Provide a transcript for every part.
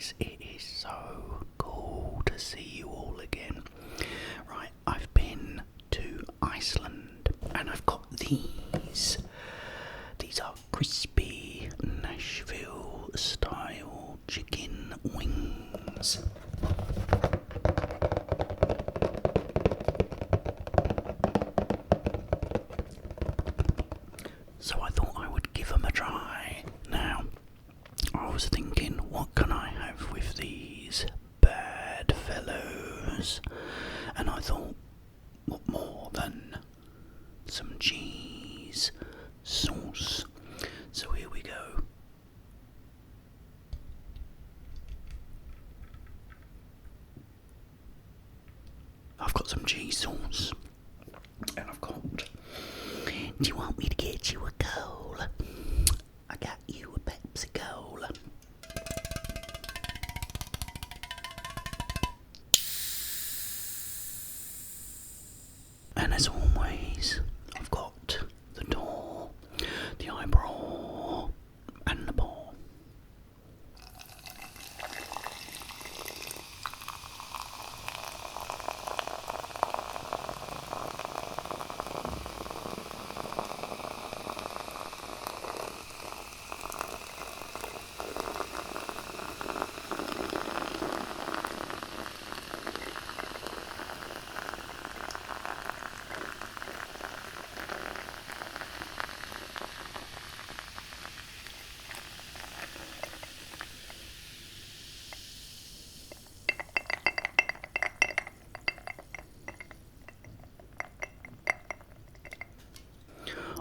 guys, it is so cool to see you all again. Right, I've been to Iceland and I've got these. These are crispy Nashville style chicken wings. So I thought I would give them a try. Now, I was thinking, what can I have with these bad fellows? And I thought, what more than some cheese sauce? So here we go. I've got some cheese sauce. And I've got... Do you want me to get you a cola? I got you a Pepsi Cola. And as always, I've got the door, the eyebrow, and the ball.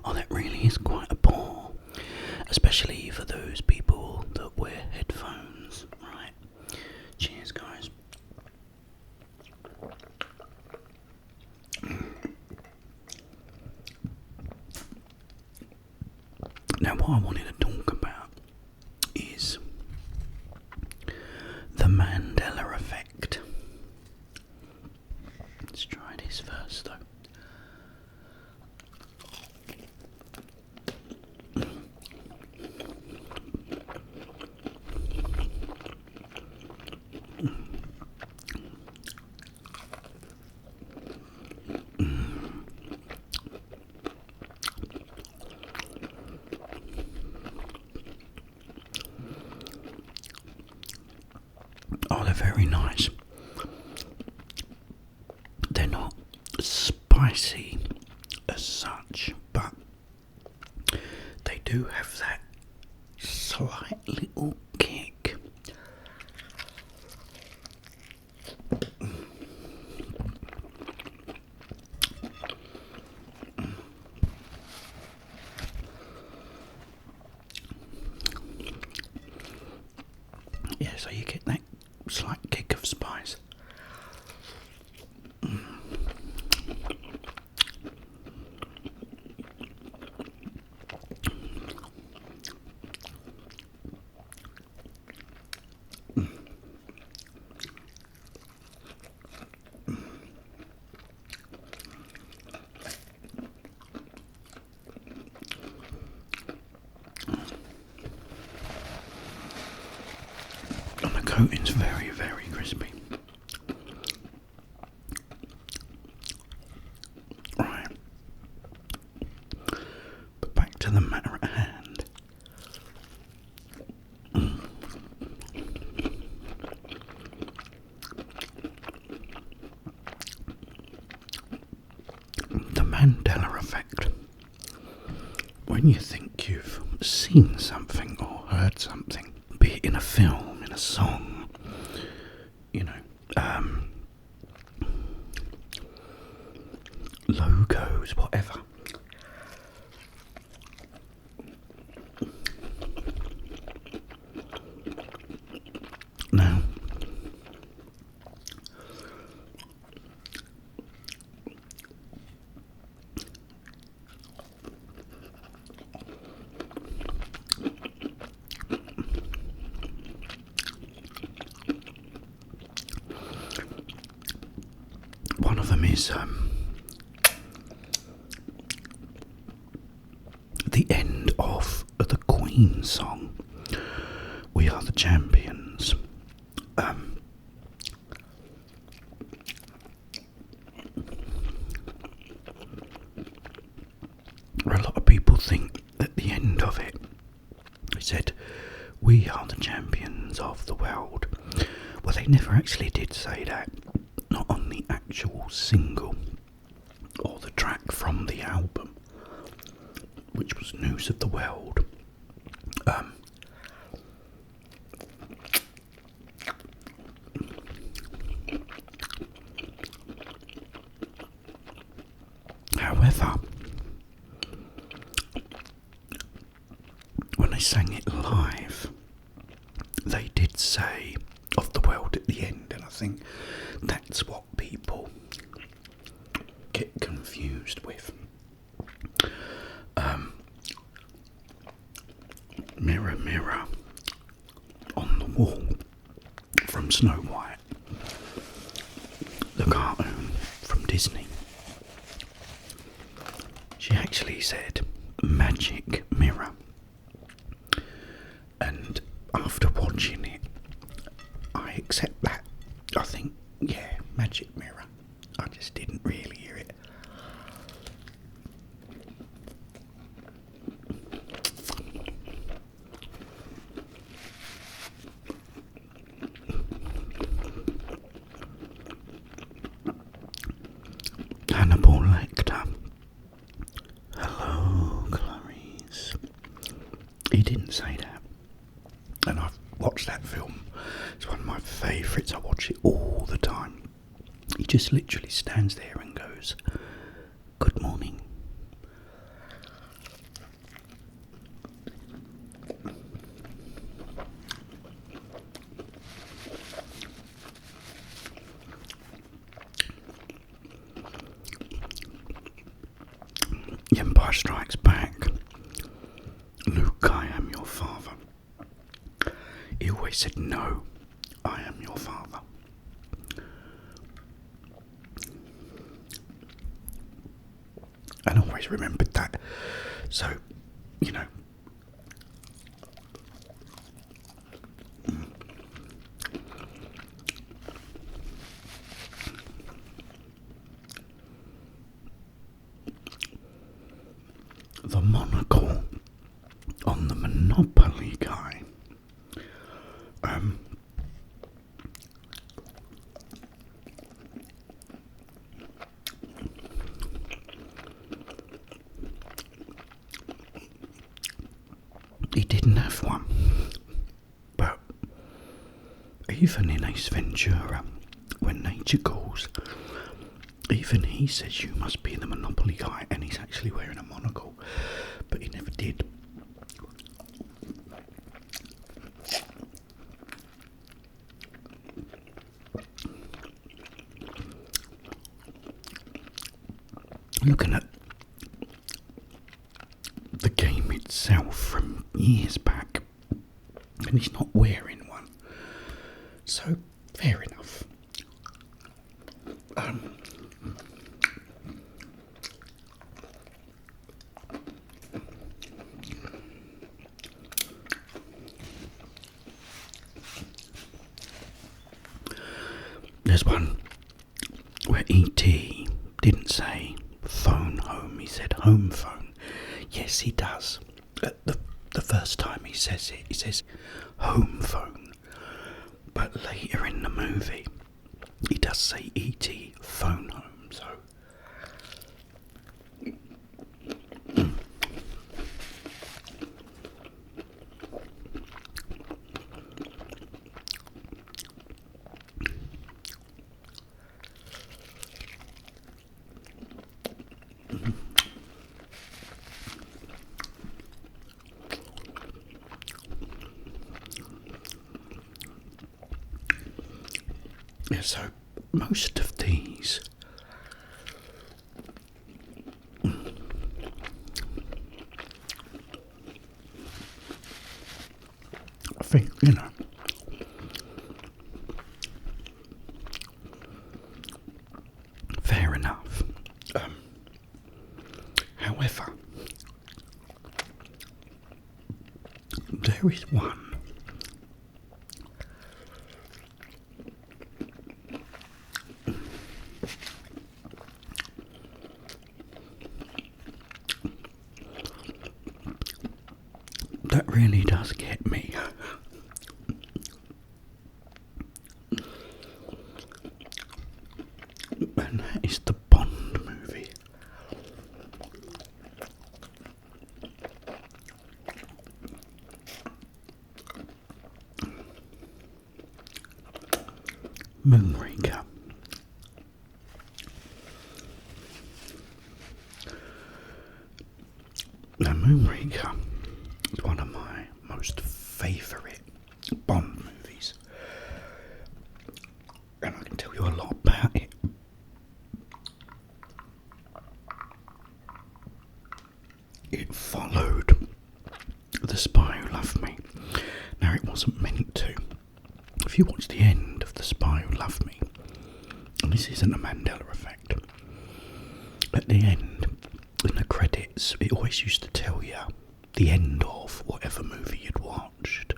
Oh, that really is quite a bore, especially for those people that wear headphones. Right, cheers guys. Now what I wanted to talk about is the Mandela effect. Let's try this first though. Oh, they're very nice. They're not spicy as such, but they do have that slight little kick. Yeah, so you get that slight kick of spice. And the coating's very, very crispy. Right. But back to the matter at hand. The Mandela effect. When you think you've seen something or heard something, be it in a film, in a song, you know, logos, whatever. Now, one of them is the end of the Queen song, "We Are the Champions." little thing at the end of it. It said, "We are the champions of the world." Well, they never actually did say that. Not on the actual single or the track from the album, which was News of the World. However, when they sang it live, they did say "of the world" at the end, and I think that's what people get confused with. Mirror, mirror on the wall from Snow White, the cartoon from Disney. She actually said "magic mirror," and after watching it, I accept that. I think, yeah, magic mirror. I just didn't really hear it. Hannibal Lecter. Hello, Clarice. He didn't say that. And I've watched that film. It's one of my favourites. I watch it all the time. He just literally stands there and goes, "Good morning." The Empire Strikes Back. "Luke, I am your father." He always said, "No, I am your father." And I always remembered that. So, you know, the monocle on the Monopoly guy. He didn't have one, but even in Ace Ventura, when nature calls, even he says you must be the Monopoly guy, and he's actually wearing a monocle, but he never did. Looking at the game itself from years back, and he's not wearing one, so fair enough. There's one where E.T. didn't say phone home, he said home phone. Yes, he does. The first time he says it, he says home phone. But later in the movie, he does say E.T. phone home, so... Yeah, so most of these I think, you know, fair enough. However, there is one that really does get me. And that is the Bond movie. Moonraker. Now, Moonraker is one of my most favourite Bond movies, and I can tell you a lot about it. It followed The Spy Who Loved Me. Now, it wasn't meant to. If you watch the end of The Spy Who Loved Me, and this isn't a Mandela effect, at the end, in the credits, it always used to tell you the end of whatever movie you'd watched,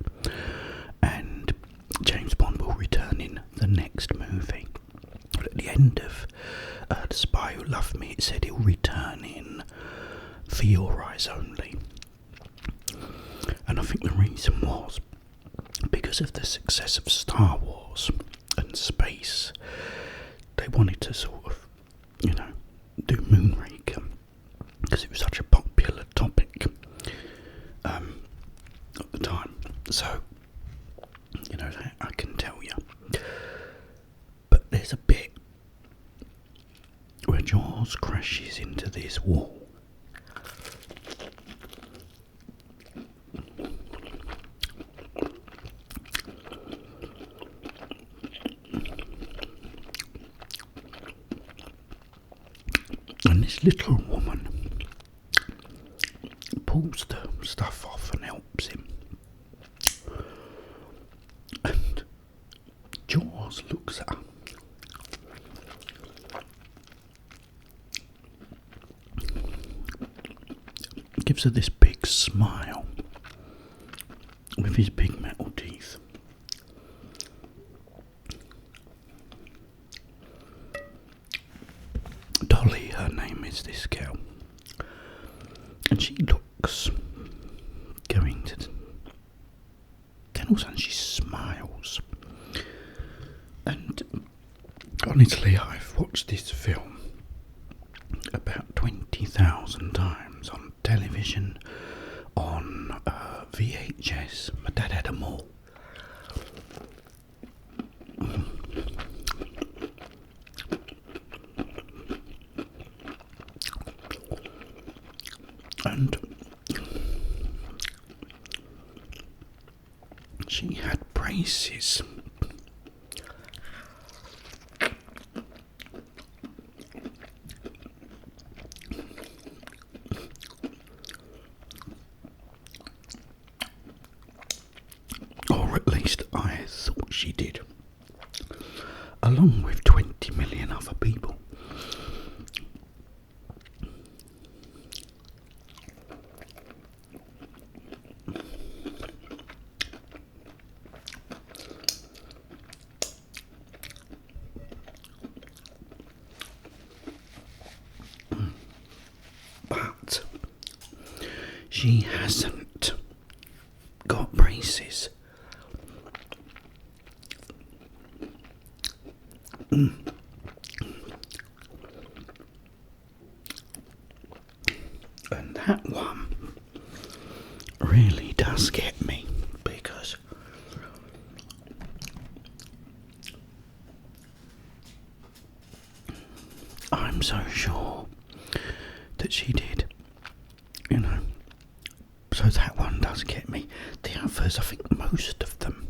and James Bond will return in the next movie. But at the end of The Spy Who Loved Me, it said he'll return in For Your Eyes Only. And I think the reason was because of the success of Star Wars and space. They wanted to sort of, do Moonraker because it was such a popular topic at the time. So, that I can tell you. But there's a bit where Jaws crashes into this wall. And this little woman pulls the stuff off and helps him. And Jaws looks at her. Gives her this big smile with his big metal teeth. Dolly, her name is, this girl, and she looks going to, then all of a sudden she smiles. And honestly, I've watched this film about 20,000 times on television, on VHS. My dad had them all. And she had braces. Or at least I thought she did. Along with 20 million other people. But she hasn't got braces. And that one really does get me, because I'm so sure that she did, so that one does get me. The others, I think most of them,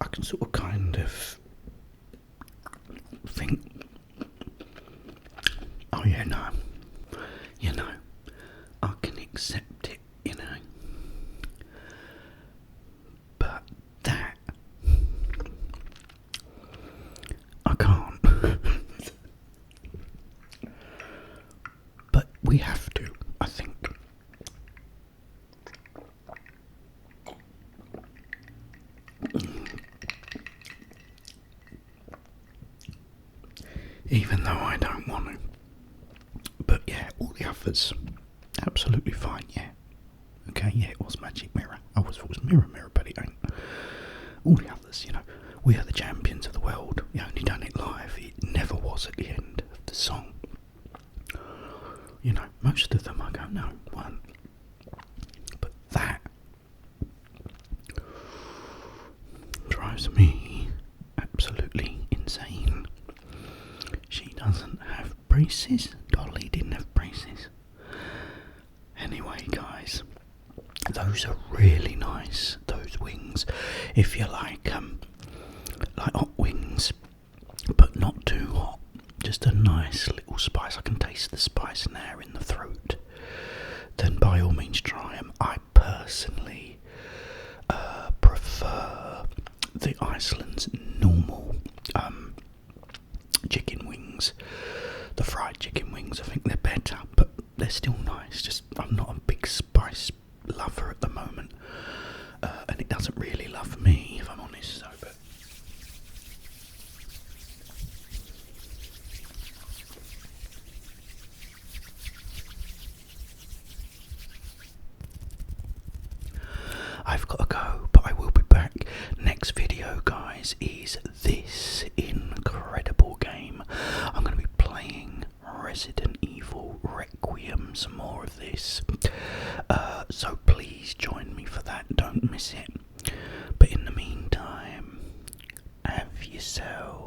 I can sort of kind of think, oh yeah, no, I can accept it, but that, I can't. But we have to, I think. Even though I don't want to. But yeah, all the others, absolutely fine, yeah. Okay, yeah, it was Magic Mirror. I always thought it was Mirror Mirror, but it ain't. All the others, you know, we are the champions of the world. We only done it live. It never was at the end of the song. You know, most of them I go, no, one. But that drives me absolutely insane. She doesn't have braces. Dolly didn't have braces. Anyway, guys, those are really nice. Those wings, if you like hot wings, but not too hot. Just a nice little spice. I can taste the spice now in the throat. Then by all means try them. I personally prefer the Iceland's normal chicken wings. The fried chicken wings, I think they're better, but they're still nice. Just I'm not a big spice lover at the moment, and it doesn't really love me, if I'm honest. So, but I've got to go, but I will be back. Next video, guys, is this incredible game. I'm going to be playing Resident Evil Requiem, some more of this. So please join me for that. Don't miss it. But in the meantime, have yourself